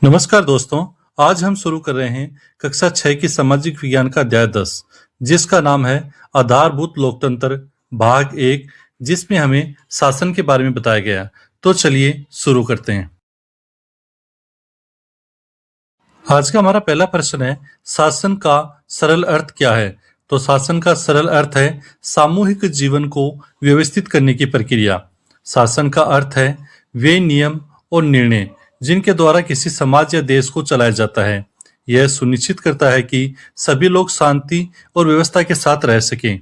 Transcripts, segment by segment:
नमस्कार दोस्तों। आज हम शुरू कर रहे हैं कक्षा 6 की सामाजिक विज्ञान का अध्याय 10, जिसका नाम है आधारभूत लोकतंत्र भाग 1, जिसमें हमें शासन के बारे में बताया गया। तो चलिए शुरू करते हैं। आज का हमारा पहला प्रश्न है, शासन का सरल अर्थ क्या है? तो शासन का सरल अर्थ है सामूहिक जीवन को व्यवस्थित करने की प्रक्रिया। शासन का अर्थ है वे नियम और निर्णय जिनके द्वारा किसी समाज या देश को चलाया जाता है। यह सुनिश्चित करता है कि सभी लोग शांति और व्यवस्था के साथ रह सकें।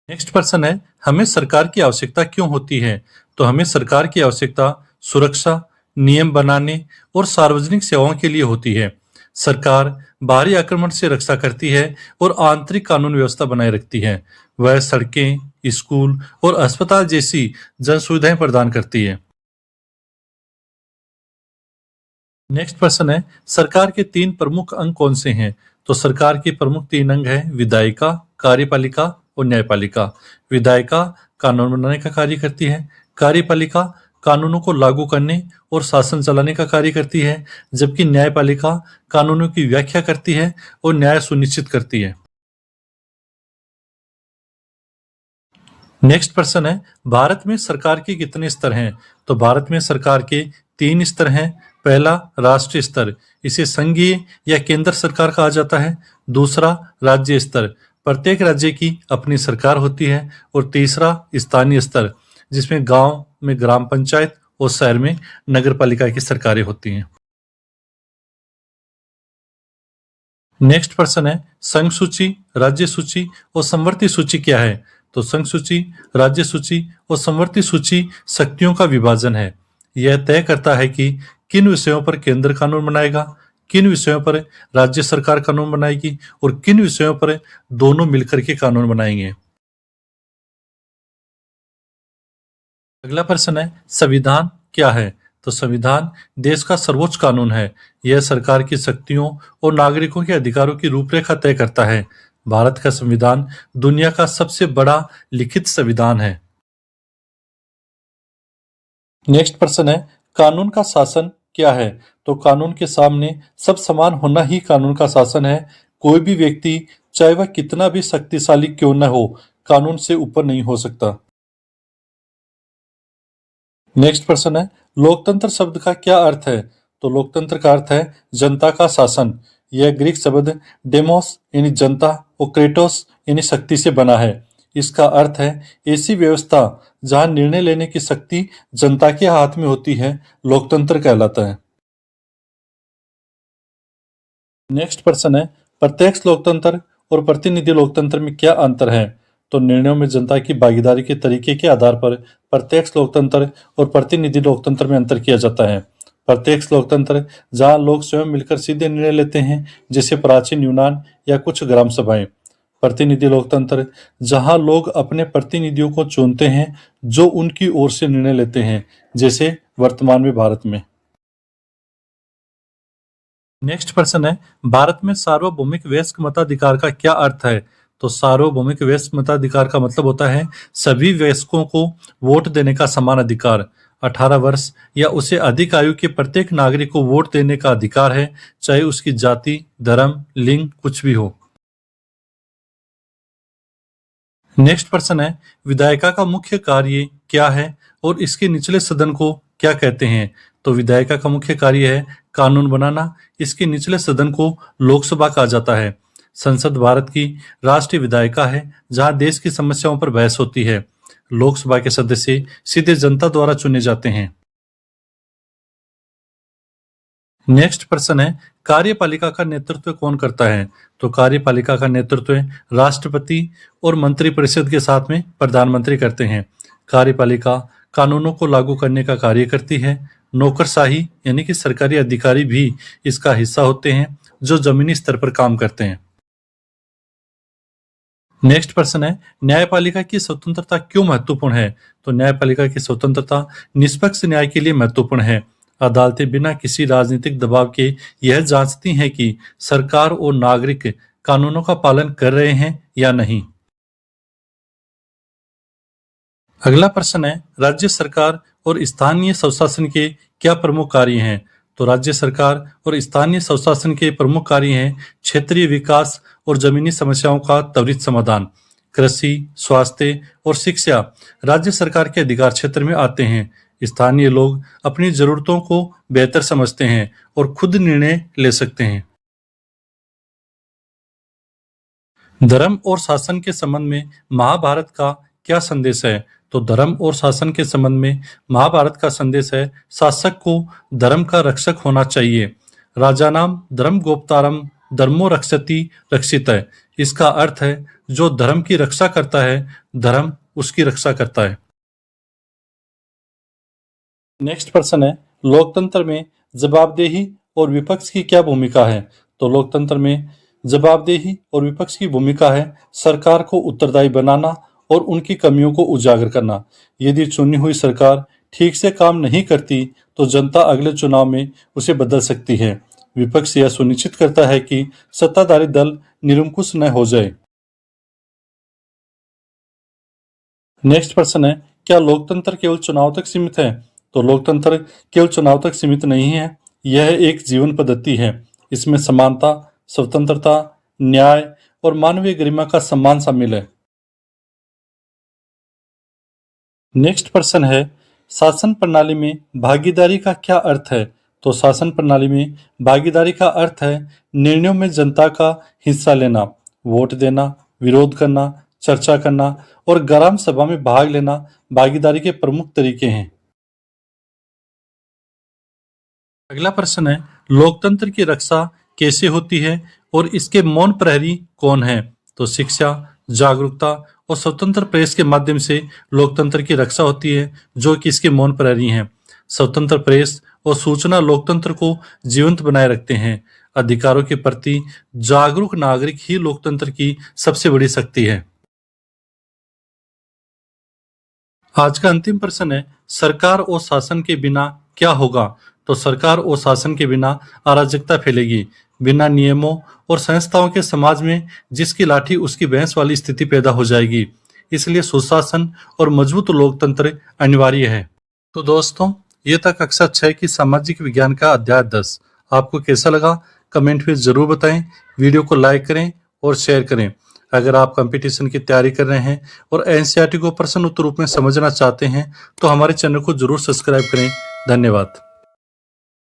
नेक्स्ट प्रश्न है, हमें सरकार की आवश्यकता क्यों होती है? तो हमें सरकार की आवश्यकता सुरक्षा, नियम बनाने और सार्वजनिक सेवाओं के लिए होती है। सरकार बाहरी आक्रमण से रक्षा करती है और आंतरिक कानून व्यवस्था बनाए रखती है। वह सड़कें, स्कूल और अस्पताल जैसी जन सुविधाएं प्रदान करती है। नेक्स्ट प्रश्न है, सरकार के 3 प्रमुख अंग कौन से हैं? तो सरकार के प्रमुख 3 अंग हैं विधायिका, कार्यपालिका और न्यायपालिका। विधायिका कानून बनाने का कार्य करती है, कार्यपालिका कानूनों को लागू करने और शासन चलाने का कार्य करती है, जबकि न्यायपालिका कानूनों की व्याख्या करती है और न्याय सुनिश्चित करती है। नेक्स्ट प्रश्न है, भारत में सरकार के कितने स्तर हैं? तो भारत में सरकार के 3 स्तर हैं। पहला राष्ट्रीय स्तर, इसे संघीय या केंद्र सरकार कहा जाता है। दूसरा राज्य स्तर, प्रत्येक राज्य की अपनी सरकार होती है। और तीसरा स्थानीय स्तर, जिसमें गांव में ग्राम पंचायत और शहर में नगर पालिका की सरकारें होती हैं। नेक्स्ट प्रश्न है, संघ सूची, राज्य सूची और समवर्ती सूची क्या है? तो संघ सूची, राज्य सूची और समवर्ती सूची शक्तियों का विभाजन है। यह तय करता है कि किन विषयों पर केंद्र कानून बनाएगा, किन विषयों पर राज्य सरकार कानून बनाएगी और किन विषयों पर दोनों मिलकर के कानून बनाएंगे। अगला प्रश्न है, संविधान क्या है? तो संविधान देश का सर्वोच्च कानून है। यह सरकार की शक्तियों और नागरिकों के अधिकारों की रूपरेखा तय करता है। भारत का संविधान दुनिया का सबसे बड़ा लिखित संविधान है। नेक्स्ट प्रश्न है, कानून का शासन क्या है? तो कानून के सामने सब समान होना ही कानून का शासन है। कोई भी व्यक्ति, चाहे वह कितना भी शक्तिशाली क्यों न हो, कानून से ऊपर नहीं हो सकता। नेक्स्ट प्रश्न है, लोकतंत्र शब्द का क्या अर्थ है? तो लोकतंत्र का अर्थ है जनता का शासन। यह ग्रीक शब्द डेमोस यानी जनता और क्रेटोस यानी शक्ति से बना है। इसका अर्थ है ऐसी व्यवस्था जहां निर्णय लेने की शक्ति जनता के हाथ में होती है, लोकतंत्र कहलाता है। नेक्स्ट प्रश्न है, प्रत्यक्ष लोकतंत्र और प्रतिनिधि लोकतंत्र में क्या अंतर है? तो निर्णयों में जनता की भागीदारी के तरीके के आधार पर प्रत्यक्ष लोकतंत्र और प्रतिनिधि लोकतंत्र में अंतर किया जाता है। प्रत्यक्ष लोकतंत्र जहां लोग स्वयं मिलकर सीधे निर्णय लेते हैं, जैसे प्राचीन यूनान या कुछ ग्राम सभाएं। प्रतिनिधि लोकतंत्र जहां लोग अपने प्रतिनिधियों को चुनते हैं जो उनकी ओर से निर्णय लेते हैं, जैसे वर्तमान में भारत में। नेक्स्ट प्रश्न है, भारत में सार्वभौमिक वयस्क मताधिकार का क्या अर्थ है? तो सार्वभौमिक वयस्क मताधिकार का मतलब होता है सभी वयस्कों को वोट देने का समान अधिकार। 18 वर्ष या उससे अधिक आयु के प्रत्येक नागरिक को वोट देने का अधिकार है, चाहे उसकी जाति, धर्म, लिंग कुछ भी हो। नेक्स्ट प्रश्न है, विधायिका का मुख्य कार्य क्या है और इसके निचले सदन को क्या कहते हैं? तो विधायिका का मुख्य कार्य है कानून बनाना। इसके निचले सदन को लोकसभा कहा जाता है। संसद भारत की राष्ट्रीय विधायिका है, जहां देश की समस्याओं पर बहस होती है। लोकसभा के सदस्य सीधे जनता द्वारा चुने जाते हैं। नेक्स्ट प्रश्न है, कार्यपालिका का नेतृत्व कौन करता है? तो कार्यपालिका का नेतृत्व राष्ट्रपति और मंत्रिपरिषद के साथ में प्रधानमंत्री करते हैं। कार्यपालिका कानूनों को लागू करने का कार्य करती है। नौकरशाही यानी कि सरकारी अधिकारी भी इसका हिस्सा होते हैं, जो जमीनी स्तर पर काम करते हैं। नेक्स्ट प्रश्न है, न्यायपालिका की स्वतंत्रता क्यों महत्वपूर्ण है? तो न्यायपालिका की स्वतंत्रता निष्पक्ष न्याय के लिए महत्वपूर्ण है। अदालतें बिना किसी राजनीतिक दबाव के यह जांचती हैं कि सरकार और नागरिक कानूनों का पालन कर रहे हैं या नहीं। अगला प्रश्न है, राज्य सरकार और स्थानीय स्वशासन के क्या प्रमुख कार्य हैं? तो राज्य सरकार और स्थानीय स्वशासन के प्रमुख कार्य हैं क्षेत्रीय विकास और जमीनी समस्याओं का त्वरित समाधान। कृषि, स्वास्थ्य और शिक्षा राज्य सरकार के अधिकार क्षेत्र में आते हैं। स्थानीय लोग अपनी जरूरतों को बेहतर समझते हैं और खुद निर्णय ले सकते हैं। धर्म और शासन के संबंध में महाभारत का क्या संदेश है? तो धर्म और शासन के संबंध में महाभारत का संदेश है, शासक को धर्म का रक्षक होना चाहिए। राजानाम धर्म गोप्तारम धर्मो रक्षति रक्षित है। इसका अर्थ है, जो धर्म की रक्षा करता है, धर्म उसकी रक्षा करता है। नेक्स्ट प्रश्न है, लोकतंत्र में जवाबदेही और विपक्ष की क्या भूमिका है? तो लोकतंत्र में जवाबदेही और विपक्ष की भूमिका है सरकार को उत्तरदायी बनाना और उनकी कमियों को उजागर करना। यदि चुनी हुई सरकार ठीक से काम नहीं करती तो जनता अगले चुनाव में उसे बदल सकती है। विपक्ष यह सुनिश्चित करता है कि सत्ताधारी दल निरंकुश न हो जाए। नेक्स्ट प्रश्न है, क्या लोकतंत्र केवल चुनाव तक सीमित है? तो लोकतंत्र केवल चुनाव तक सीमित नहीं है, यह एक जीवन पद्धति है। इसमें समानता, स्वतंत्रता, न्याय और मानवीय गरिमा का सम्मान शामिल है। नेक्स्ट प्रश्न है, शासन प्रणाली में भागीदारी का क्या अर्थ है? तो शासन प्रणाली में भागीदारी का अर्थ है निर्णयों में जनता का हिस्सा लेना, वोट देना, विरोध करना, चर्चा करना और ग्राम सभा में भाग लेना भागीदारी के प्रमुख तरीके हैं। अगला प्रश्न है, लोकतंत्र की रक्षा कैसे होती है और इसके मौन प्रहरी कौन है? तो शिक्षा, जागरूकता और स्वतंत्र प्रेस के माध्यम से लोकतंत्र की रक्षा होती है, जो कि इसके मौन प्रहरी हैं। स्वतंत्र प्रेस और सूचना लोकतंत्र को जीवंत बनाए रखते हैं। अधिकारों के प्रति जागरूक नागरिक ही लोकतंत्र की सबसे बड़ी शक्ति है। आज का अंतिम प्रश्न है, सरकार और शासन के बिना क्या होगा? तो सरकार और शासन के बिना अराजकता फैलेगी। बिना नियमों और संस्थाओं के समाज में जिसकी लाठी उसकी भैंस वाली स्थिति पैदा हो जाएगी। इसलिए सुशासन और मजबूत लोकतंत्र अनिवार्य है। तो दोस्तों, ये था कक्षा 6 की सामाजिक विज्ञान का अध्याय 10। आपको कैसा लगा कमेंट में जरूर बताएं। वीडियो को लाइक करें और शेयर करें। अगर आप कंपटीशन की तैयारी कर रहे हैं और एनसीईआरटी को प्रश्न उत्तर रूप में समझना चाहते हैं तो हमारे चैनल को जरूर सब्सक्राइब करें। धन्यवाद।